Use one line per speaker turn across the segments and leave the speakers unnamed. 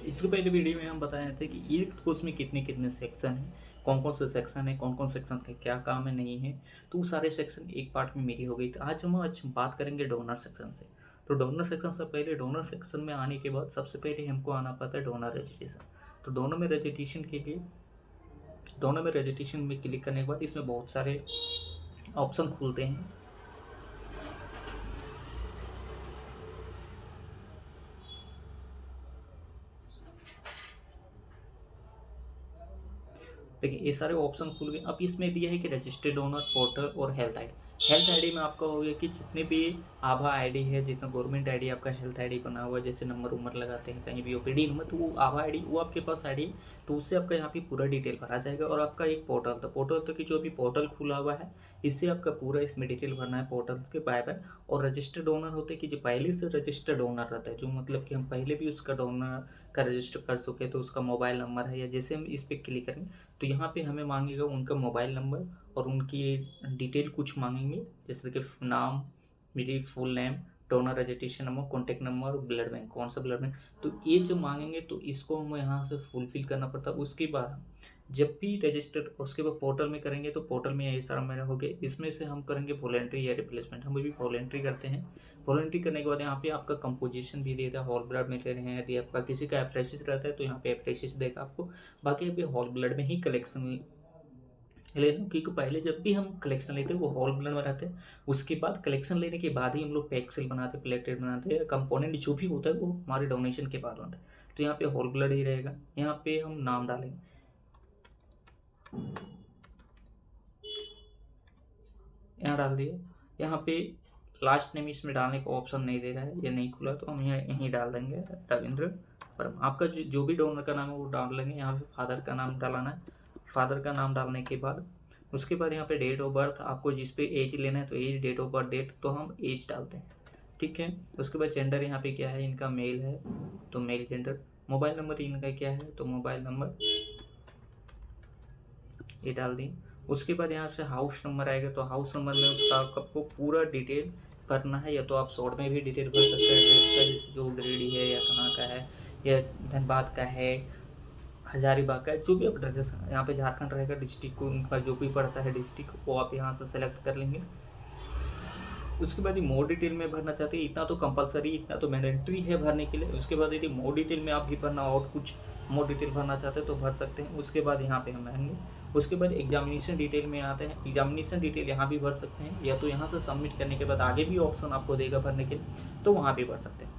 इसके पहले वीडियो में हम बताए थे कि ईल्ड कोर्स में कितने कितने सेक्शन हैं, कौन कौन से सेक्शन है, कौन कौन सेक्शन का क्या काम है नहीं है। तो वो सारे सेक्शन एक पार्ट में मेरी हो गई। तो आज बात करेंगे डोनर सेक्शन से। तो डोनर सेक्शन से पहले, डोनर सेक्शन में आने के बाद सबसे पहले हमको आना पड़ता है डोनर रजिस्ट्रेशन। तो डोनर में रजिस्ट्रेशन में क्लिक करने के बाद इसमें बहुत सारे ऑप्शन खुलते हैं। देखिए ये सारे ऑप्शन खुल गए। अब इसमें दिया है कि रजिस्टर्ड ओनर, पोर्टल और हेल्थ आईडी। हेल्थ आईडी में आपका हो गया कि जितने भी आभा आईडी है, जितना गवर्नमेंट आईडी आपका हेल्थ आईडी बना हुआ है, जैसे नंबर उम्र लगाते हैं कहीं भी ओपीडी नंबर, तो वो आभा आईडी वो आपके पास आईडी है। तो उससे आपका यहाँ पे पूरा डिटेल भरा जाएगा। और आपका एक पोर्टल था, पोर्टल तो कि जो भी पोर्टल खुला हुआ है, इससे आपका पूरा इसमें डिटेल भरना है पोर्टल के बाय बाय। और रजिस्टर्ड ओनर होते हैं कि जो पहले से रजिस्टर्ड ओनर रहता है, जो मतलब कि हम पहले भी उसका डोनर का रजिस्टर कर चुके, तो उसका मोबाइल नंबर है, या जैसे हम इस पर क्लिक करेंगे तो यहाँ पे हमें मांगेगा उनका मोबाइल नंबर और उनकी डिटेल कुछ मांगेंगे, जैसे कि नाम, मेरी full name, donor registration number, contact number, blood bank, कौन सा ब्लड बैंक। तो ये जो मांगेंगे तो इसको हमें यहाँ से फुलफिल करना पड़ता है। उसके बाद जब भी रजिस्टर्ड, उसके बाद पोर्टल में करेंगे तो पोर्टल में यही सारा मेरा हो गया। इसमें से हम करेंगे वॉलेंट्री या रिप्लेसमेंट। हम भी वॉलेंट्री करते हैं। वॉलेंट्री करने के बाद यहाँ पे आपका कंपोजिशन भी देता है, होल ब्लड में ले रहे हैं। यदि आपका किसी का एप्रेसिस रहता है तो यहाँ पे एप्रेसिस देगा आपको। बाकी अभी होल ब्लड में ही कलेक्शन लेना, क्योंकि पहले जब भी हम कलेक्शन लेते हैं वो होल ब्लड में रहते हैं। उसके बाद कलेक्शन लेने के बाद ही हम लोग पैक सेल बनाते, प्लेटेड बनाते हैं। कंपोनेंट जो भी होता है वो हमारे डोनेशन के बाद होता है। तो यहाँ पे होल ब्लड ही रहेगा। यहाँ पे हम नाम डालेंगे, यहाँ डाल दिए। यहाँ पे लास्ट नेम इसमें डालने का ऑप्शन नहीं दे रहा है, ये नहीं खुला, तो हम यहाँ यहीं डाल देंगे रविंद्र वर्मा। आपका जो भी डोनर का नाम है वो डाल लेंगे। यहाँ पे फादर का नाम डालाना है। फादर का नाम डालने के बाद उसके बाद यहाँ पे डेट ऑफ बर्थ, आपको जिस पे एज लेना है तो age, date of birth, date, तो हम एज डालते हैं, ठीक है। उसके बाद जेंडर यहाँ पे क्या है, इनका मेल है तो मेल जेंडर। मोबाइल नंबर इनका क्या है तो मोबाइल नंबर ये डाल दी। उसके बाद यहाँ से हाउस नंबर आएगा, तो हाउस नंबर में उसका आपको पूरा डिटेल भरना है, या तो आप शॉर्ट में भी डिटेल भर सकते हैं एड्रेस का, जैसे कि वो गिरिडीह है या कहाँ का है, या धनबाद का है, हजारीबाग का है, जो भी आप एड्रेस यहाँ पे झारखंड रहेगा, डिस्ट्रिक्ट को उनका जो भी पड़ता है डिस्ट्रिक्ट, वो आप यहाँ से सेलेक्ट कर लेंगे। उसके बाद ये मोर डिटेल में भरना चाहते हैं, इतना तो कंपलसरी, इतना तो मैंडेटरी है भरने के लिए। उसके बाद यदि मोर डिटेल में आप भी भरना और कुछ मोर डिटेल भरना चाहते हैं तो भर सकते हैं। उसके बाद यहाँ पे हम आएंगे। उसके बाद एग्जामिनेशन डिटेल में आते हैं। एग्जामिनेशन डिटेल यहाँ भी भर सकते हैं, या तो यहाँ से सबमिट करने के बाद आगे भी ऑप्शन आपको देगा भरने के लिए, तो वहाँ भी भर सकते हैं।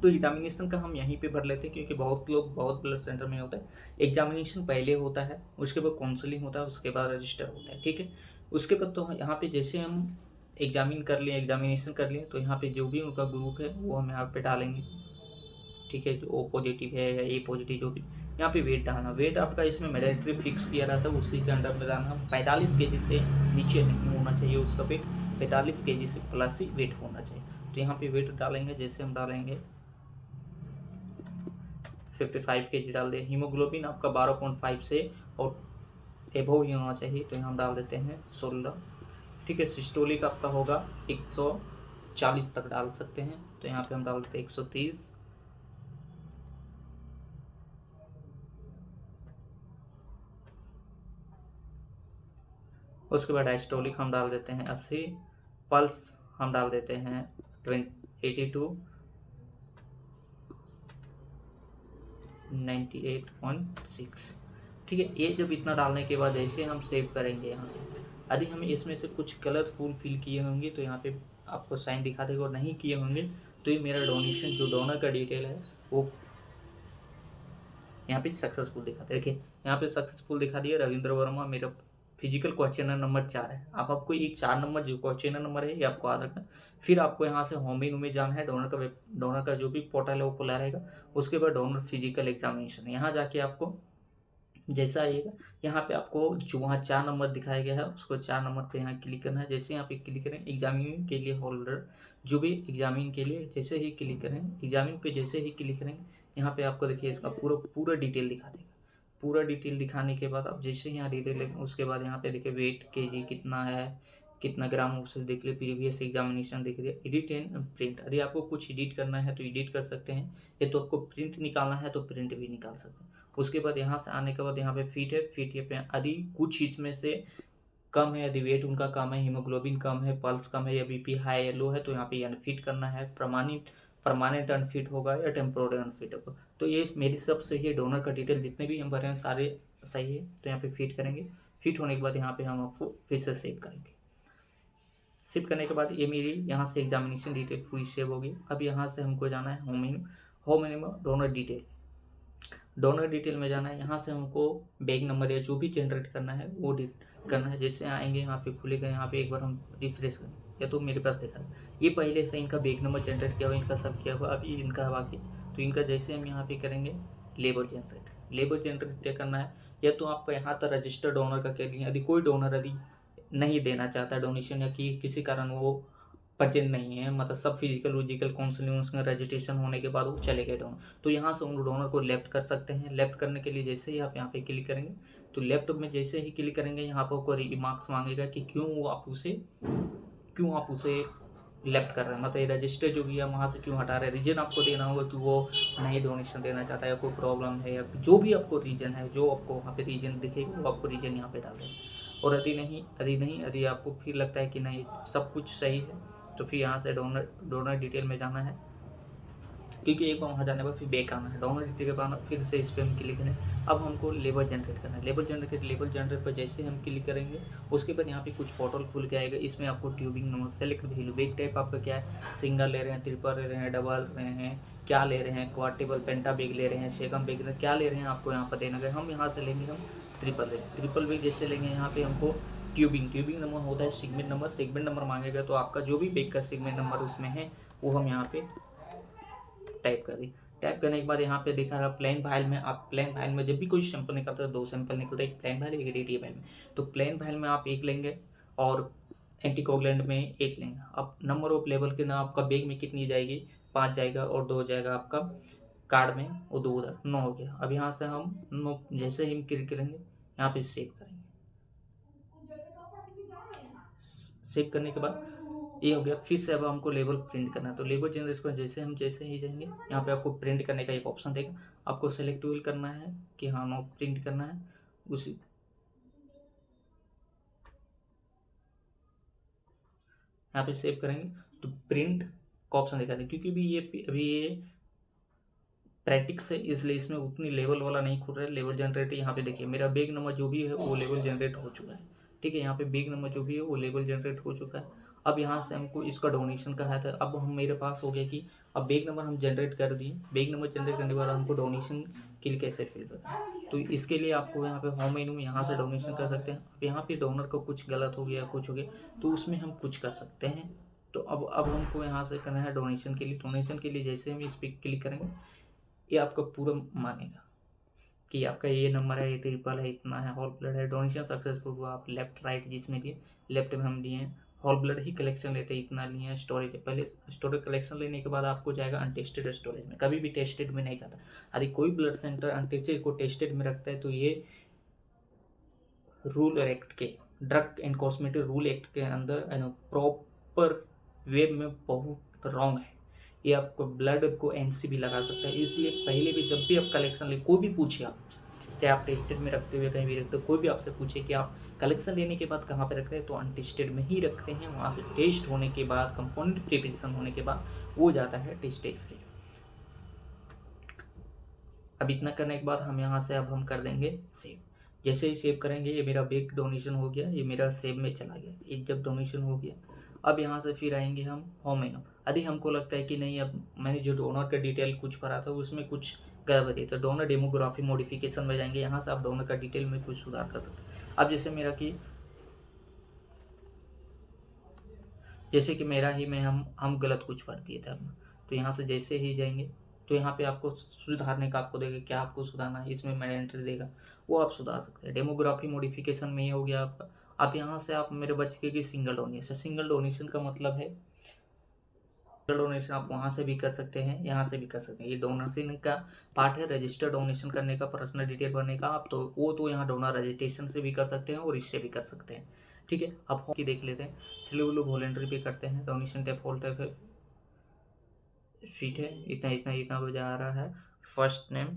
तो एग्जामिनेशन का हम यहीं पे भर लेते हैं, क्योंकि बहुत लोग बहुत ब्लड सेंटर में होता है एग्जामिनेशन पहले होता है, उसके बाद काउंसलिंग होता है, उसके बाद रजिस्टर होता है, ठीक है। उसके बाद तो यहाँ पे जैसे हम एग्जामिनेशन कर लिए, तो यहाँ पे जो भी उनका ग्रुप है वो हम यहाँ पे डालेंगे, ठीक है। जो ओ पॉजिटिव है या ए पॉजिटिव, जो भी यहाँ पे वेट डालना। वेट आपका इसमें मैंडेटरी फिक्स किया रहता है, उसी के अंडर में डालना। 45 kg से नीचे नहीं होना चाहिए उसका वेट, 45 kg से प्लस ही वेट होना चाहिए। तो यहाँ पे वेट डालेंगे, जैसे हम डालेंगे 55 kg डाल दें। हीमोग्लोबिन आपका 12.5 से और एबोव ही होना चाहिए, तो यहाँ हम डाल देते हैं 16, ठीक है। सिस्टोलिक आपका होगा 140 तक डाल सकते हैं, तो यहाँ पे हम डाल देते हैं 130। उसके बाद डायस्टोलिक हम डाल देते हैं 80, पल्स हम डाल देते हैं 82, 98.6, ठीक है। ये जब इतना डालने के बाद ऐसे हम सेव करेंगे यहाँ पे। यदि हमें इसमें से कुछ गलत फुल फिल किए होंगे तो यहाँ पे आपको साइन दिखा देगा, और नहीं किए होंगे तो ये मेरा डोनेशन जो डोनर का डिटेल है वो यहाँ पे सक्सेसफुल दिखाता है। देखिए यहाँ पे सक्सेसफुल दिखा दिया, रविंद्र वर्मा। मेरा फिजिकल क्वेश्चनर नंबर 4 है। आप आपको ये 4 नंबर जो क्वेश्चनर नंबर है ये आपको याद रखना। फिर आपको यहाँ से होम मेनू में जाना है, डोनर का जो भी पोर्टल है वो खुला रहेगा। उसके बाद डोनर फिजिकल एग्जामिनेशन, यहाँ जाके आपको जैसा आइएगा, यहाँ पे आपको जो वहाँ 4 नंबर दिखाया गया है उसको 4 नंबर पे यहाँ क्लिक करना है। जैसे यहाँ पे क्लिक करें, एग्जामिन के लिए होल्डर, जो भी एग्जामिन के लिए जैसे ही क्लिक करें, एग्जामिन पे जैसे ही क्लिक करें, यहाँ पे आपको देखिए इसका पूरा पूरा डिटेल दिखा देगा। पूरा डिटेल दिखाने के बाद आप जैसे यहाँ डिटेल लेंगे, उसके बाद यहाँ पे देखिए वेट केजी कितना है, कितना ग्राम उसे देख लिया, प्रीवियस एग्जामिनेशन देख लिया। एडिट एंड प्रिंट, यदि आपको कुछ एडिट करना है तो एडिट कर सकते हैं, या तो आपको प्रिंट निकालना है तो प्रिंट भी निकाल सकते हैं। उसके बाद यहाँ से आने के बाद यहाँ पे फिट है, फिट ये पे यदि कुछ इसमें से कम है, यदि वेट उनका कम है, हीमोग्लोबिन कम है, पल्स कम है, या बीपी हाई या लो है, तो यहाँ पे अनफिट करना है। परमानेंट अनफिट होगा या टेम्पोररी अनफिट होगा। तो ये मेरी सब सही है, डोनर का डिटेल जितने भी हम भरे हैं सारे सही है। तो यहाँ पे फिट करेंगे, फिट होने के बाद यहाँ पे हम आपको फिर से सेव करेंगे। सेव करने के बाद ये मेरी यहाँ से एग्जामिनेशन डिटेल पूरी सेव होगी। अब यहाँ से हमको जाना है होम मेन्यू में डोनर डिटेल में जाना है। यहाँ से हमको बैग नंबर या जो भी जनरेट करना है वो करना है। जैसे आएंगे यहाँ पे खुलेगा, यहाँ पे एक बार हम रिफ्रेश करें, या तो मेरे पास देखा ये पहले से इनका बैग नंबर जनरेट किया हुआ, इनका सब किया हुआ, अभी इनका बाकी। तो इनका जैसे हम यहाँ पे करेंगे लेबर जनरेट करना है, या तो आपको यहाँ तक रजिस्टर डोनर का कह लिया। यदि कोई डोनर यदि नहीं देना चाहता डोनेशन, या कि किसी कारण वो प्रेजेंट नहीं है, मतलब सब फिजिकल काउंसलिंग रजिस्ट्रेशन होने के बाद वो चले गए डोनर, तो यहाँ से उन डोनर को लेफ्ट कर सकते हैं। लेफ्ट करने के लिए जैसे ही आप यहाँ पे क्लिक करेंगे, तो लेफ्ट में जैसे ही क्लिक करेंगे यहाँ पर आपको रिमार्क्स मांगेगा कि क्यों आप उसे लेफ्ट कर रहे हैं, मतलब ये रजिस्टर जो भी है वहाँ से क्यों हटा रहे हैं। रीजन आपको देना होगा कि वो नहीं डोनेशन देना चाहता है, या कोई प्रॉब्लम है, या जो भी आपको रीजन है, जो आपको वहाँ पे रीजन दिखेगा वो आपको रीजन यहाँ पे डाल दें। और यदि आपको फिर लगता है कि नहीं सब कुछ सही है, तो फिर यहाँ से डोनर डिटेल में जाना है, क्योंकि एक बार वहाँ जाने पर फिर बैक आना है। डोनर डिटेल के बाद फिर से इस पर हम क्लिक करें। अब हमको लेबल जनरेट करना है। लेबल जनरेट पर जैसे हम क्लिक करेंगे, उसके बाद यहाँ पे कुछ पोर्टल खुल के आएगा। इसमें आपको tubing number select value, bag type आपका क्या है, सिंगल ले रहे हैं, ट्रिपल ले रहे हैं, डबल ले रहे हैं, क्या ले रहे हैं, क्वार्टेबल पेंटा बैग ले रहे हैं, सेकम बैग क्या ले रहे हैं, आपको यहाँ पर देना है। हम यहाँ से लेंगे हम ट्रिपल बैग जैसे लेंगे। यहाँ पे हमको ट्यूबिंग नंबर होता है, सेगमेंट नंबर मांगेगा, तो आपका जो भी बैग का सेगमेंट नंबर उसमें है वो हम यहाँ पे टाइप कर दी। टाइप करने के बाद यहाँ पे दिखा रहा प्लेन फाइल में, आप प्लेन फाइल में जब भी कोई सैंपल निकलता है, 2 सैंपल निकलता है, एक प्लेन फाइल एक एडिटिव फाइल में। तो प्लेन फाइल में आप 1 लेंगे और एंटीकोगुलेंट में 1 लेंगे। अब नंबर ऑफ लेवल के ना आपका बैग में कितनी जाएगी, 5 जाएगा, और 2 जाएगा आपका कार्ड में, वो 2 उधर 9 हो गया। अब यहाँ से हम 9 जैसे ही हम क्लिक करेंगे यहाँ पे सेव करेंगे। सेव करने के बाद ये हो गया। फिर से अब हमको लेबल प्रिंट करना है, तो लेबल जनरेट पर जैसे ही जाएंगे यहाँ पे आपको प्रिंट करने का एक ऑप्शन देगा। आपको सेलेक्ट विल करना है कि हाँ नो प्रिंट करना है। उसी यहाँ पे सेव करेंगे तो प्रिंट का ऑप्शन दिखा दें, क्योंकि अभी ये प्रैक्टिस है, इसलिए इसमें उतनी लेवल वाला नहीं खुल रहा है। लेवल जनरेट यहाँ पे देखिए मेरा बैग नंबर जो भी है वो लेवल जनरेट हो चुका है। ठीक है, यहाँ पे बैग नंबर जो भी है वो लेवल जनरेट हो चुका है। अब यहाँ से हमको इसका डोनेशन का है, तो अब हम मेरे पास हो गया कि अब बैग नंबर हम जनरेट कर दिए। बैग नंबर जनरेट करने के बाद हमको डोनेशन के लिए कैसे फिल करना है, तो इसके लिए आपको यहाँ पे होम मेनू में यहाँ से डोनेशन कर सकते हैं। अब यहाँ पे डोनर का कुछ गलत हो गया, कुछ हो गया, तो उसमें हम कुछ कर सकते हैं। तो अब हमको यहाँ से करना है डोनेशन के लिए जैसे हम इस पर क्लिक करेंगे, ये आपका पूरा मांगेगा कि आपका ये नंबर है, ये ट्रिपल है, इतना है, होल ब्लड है, डोनेशन सक्सेसफुल हुआ। आप लेफ्ट राइट जिसमें दिए, लेफ्ट में हम दिए हैं, होल ब्लड ही कलेक्शन लेते हैं, इतना लिए हैं। स्टोरेज पहले स्टोरेज कलेक्शन लेने के बाद आपको जाएगा अनटेस्टेड स्टोरेज में, कभी भी टेस्टेड में नहीं जाता। यदि कोई ब्लड सेंटर अनटेस्टेड को टेस्टेड में रखता है तो ये रूल एक्ट के, drug and cosmetic rule act के अंदर प्रॉपर वे में बहुत रॉन्ग है। ये आपको ब्लड को एनसी भी लगा सकता है। इसलिए पहले भी जब भी आप कलेक्शन ले, कोई भी पूछे आप, चाहे आप टेस्टेड में रखते हुए कहीं भी रखते हो, कोई भी आपसे पूछे कि आप कलेक्शन लेने के बाद कहाँ पे रखते हैं, तो अनटेस्टेड में ही रखते हैं। वहाँ से टेस्ट होने के बाद, कंपाउंड प्रिपरेशन होने के बाद वो जाता है टेस्टेड फ्री। अब इतना करने के बाद हम यहाँ से अब हम कर देंगे सेव। जैसे ही सेव करेंगे ये मेरा बैग डोनेशन हो गया, ये मेरा सेव में चला गया। एक जब डोनेशन हो गया, अब यहाँ से फिर आएंगे हम होम मेनू। यदि हमको लगता है कि नहीं अब मैंने जो डोनर का डिटेल कुछ भरा था उसमें कुछ गड़बड़ी, तो डोनर डेमोग्राफी मॉडिफिकेशन में जाएंगे। यहाँ से आप डोनर का डिटेल में कुछ सुधार कर सकते हैं। अब जैसे कि मेरा ही में हम गलत कुछ भर दिए थे अपना, तो यहाँ से जैसे ही जाएंगे तो यहाँ पे आपको सुधारने का आपको देगा, क्या आपको सुधारना है, इसमें मैं एंट्री देगा, वो आप सुधार सकते हैं। डेमोग्राफी मॉडिफिकेशन में ये हो गया आपका। आप यहाँ से आप मेरे बच के कि सिंगल डोनेशन का मतलब है डोनेशन आप वहाँ से भी कर सकते हैं, यहाँ से भी कर सकते हैं। ये डोनेशन का पार्ट है, रजिस्टर डोनेशन करने का, पर्सनल डिटेल भरने का। आप तो वो तो यहाँ डोनर रजिस्ट्रेशन से भी कर सकते हैं और इससे भी कर सकते हैं। ठीक है, अब की देख लेते हैं। चलिए वो लोग वॉलेंट्री पे करते हैं। डोनेशन टाइप होल टाइप है, शीट है, इतना इतना इतना बजा आ रहा है। फर्स्ट नेम,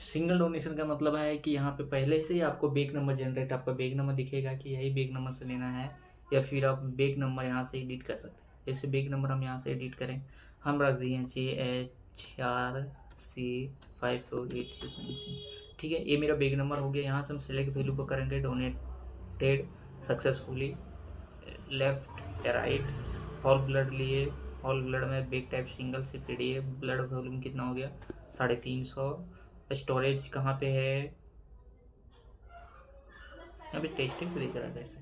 सिंगल डोनेशन का मतलब है कि यहाँ पे पहले से ही आपको बैग नंबर जनरेट, आपका बैग नंबर दिखेगा कि यही बैग नंबर से लेना है, या फिर आप बैग नंबर यहाँ से एडिट कर सकते हैं। जैसे बैग नंबर हम यहाँ से एडिट करें, हम रख दिए JH4C5486। ठीक है, ये मेरा बैग नंबर हो गया। यहाँ से हम सेलेक्ट वैल्यू को करेंगे डोनेटेड सक्सेसफुली, लेफ्ट या राइट, होल ब्लड लिए, होल ब्लड में बैग टाइप सिंगल से PDF, ब्लड वॉल्यूम कितना हो गया 350। स्टोरेज कहाँ पे है, यहाँ पे टेस्टिंग पे दिख रहा है कैसे,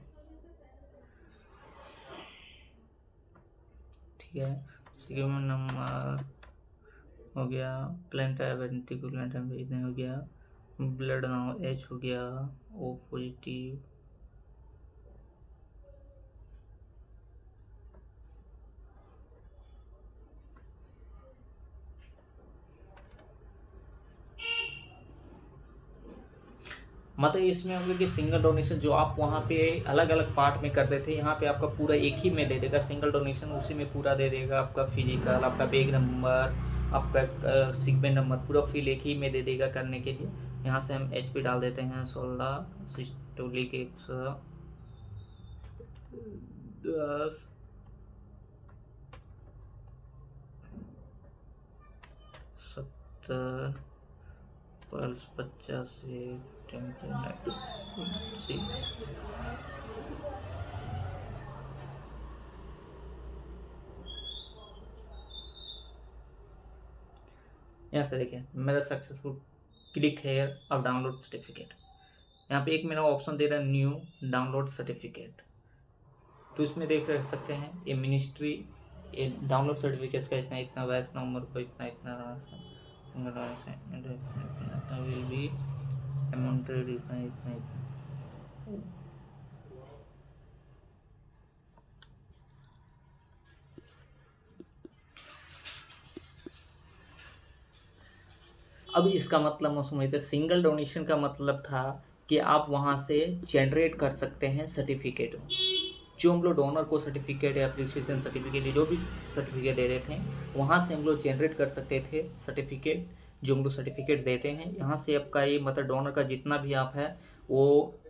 ठीक है। सीक्वेंस नंबर हो गया, प्लेन टाइप वेंट्रिकुलर टाइप इतने हो गया, ब्लड नाउ H हो गया, O पॉजिटिव, मतलब इसमें होगा कि सिंगल डोनेशन जो आप वहाँ पे अलग अलग पार्ट में करते थे, यहाँ पे आपका पूरा एक ही में दे देगा। सिंगल डोनेशन उसी में पूरा दे देगा, आपका फिजिकल, आपका बैग नंबर, आपका सिगमेंट नंबर, पूरा फिल एक ही में दे देगा करने के लिए। यहाँ से हम HP डाल देते हैं 16, सिस्टोलिक 110, सत्तर, पल्स 85, टेम्परेचर 6। यहाँ से देखिए मेरा सक्सेसफुल, क्लिक हेयर और डाउनलोड सर्टिफिकेट। यहाँ पे एक मेरा ऑप्शन दे रहा है न्यू डाउनलोड सर्टिफिकेट, तो इसमें देख सकते हैं ये मिनिस्ट्री, ये डाउनलोड सर्टिफिकेट्स का इतना इतना, वैस नंबर को इतना इतना विल बी अमाउंटेड इतना इतना इतना। अब इसका मतलब मैं समझते, सिंगल डोनेशन का मतलब था कि आप वहाँ से जनरेट कर सकते हैं सर्टिफिकेट, जो हम लोग डोनर को सर्टिफिकेट या अप्रिसिएशन सर्टिफिकेट जो भी सर्टिफिकेट दे रहे थे, वहाँ से हम लोग जनरेट कर सकते थे सर्टिफिकेट। जो हम लोग सर्टिफिकेट देते हैं यहाँ से आपका ये मतलब डोनर का जितना भी आप है वो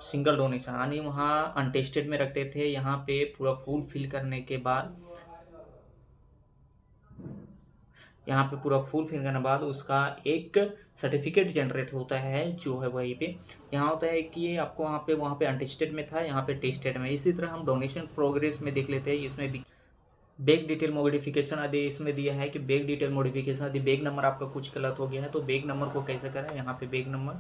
सिंगल डोनेशन, यानी वहाँ अनटेस्टेड में रखते थे। यहाँ पे पूरा फुल फिल करने के बाद, यहाँ पे पूरा फुल फिल करने के बाद उसका एक सर्टिफिकेट जनरेट होता है, जो है वहीं पे यहाँ होता है कि ये आपको वहाँ पे अनटेस्टेड में था, यहाँ पे टेस्टेड में। इसी तरह हम डोनेशन प्रोग्रेस में देख लेते हैं। इसमें भी बैग डिटेल मॉडिफिकेशन आदि इसमें दिया है कि बैग डिटेल मॉडिफिकेशन आदि, बैग नंबर आपका कुछ गलत हो गया है तो बैग नंबर को कैसे करें, यहाँ पे बैग नंबर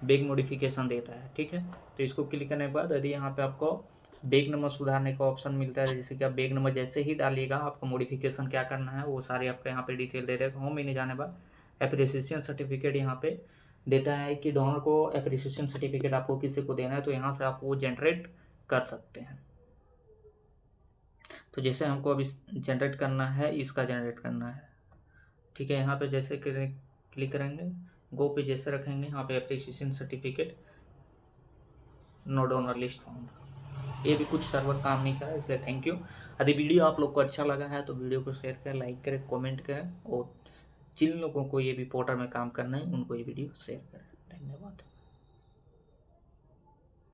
बैग मॉडिफिकेशन देता है। ठीक है, तो इसको क्लिक करने के बाद यदि यहाँ पे आपको बैग नंबर सुधारने का ऑप्शन मिलता है, जैसे कि आप बैग नंबर जैसे ही डालिएगा आपको मॉडिफिकेशन क्या करना है वो सारे आपका यहाँ पे डिटेल दे देगा। होम में नहीं जाने बाद एप्रिसिएशन सर्टिफिकेट यहाँ पे देता है कि डोनर को एप्रिसिएशन सर्टिफिकेट आपको किसी को देना है, तो यहाँ से आप वो जनरेट कर सकते हैं। तो जैसे हमको अभी जनरेट करना है, इसका जनरेट करना है। ठीक है, यहाँ पे जैसे क्लिक करेंगे, गो पे जैसे रखेंगे, यहाँ पे appreciation certificate no donor list found. ये भी कुछ सर्वर काम नहीं कर रहा, इसलिए थैंक यू। यदि वीडियो आप लोग को अच्छा लगा है तो वीडियो को शेयर करें, लाइक करें, कमेंट करें, और जिन लोगों को ये भी पोर्टल में काम करना है उनको ये वीडियो शेयर करें। धन्यवाद।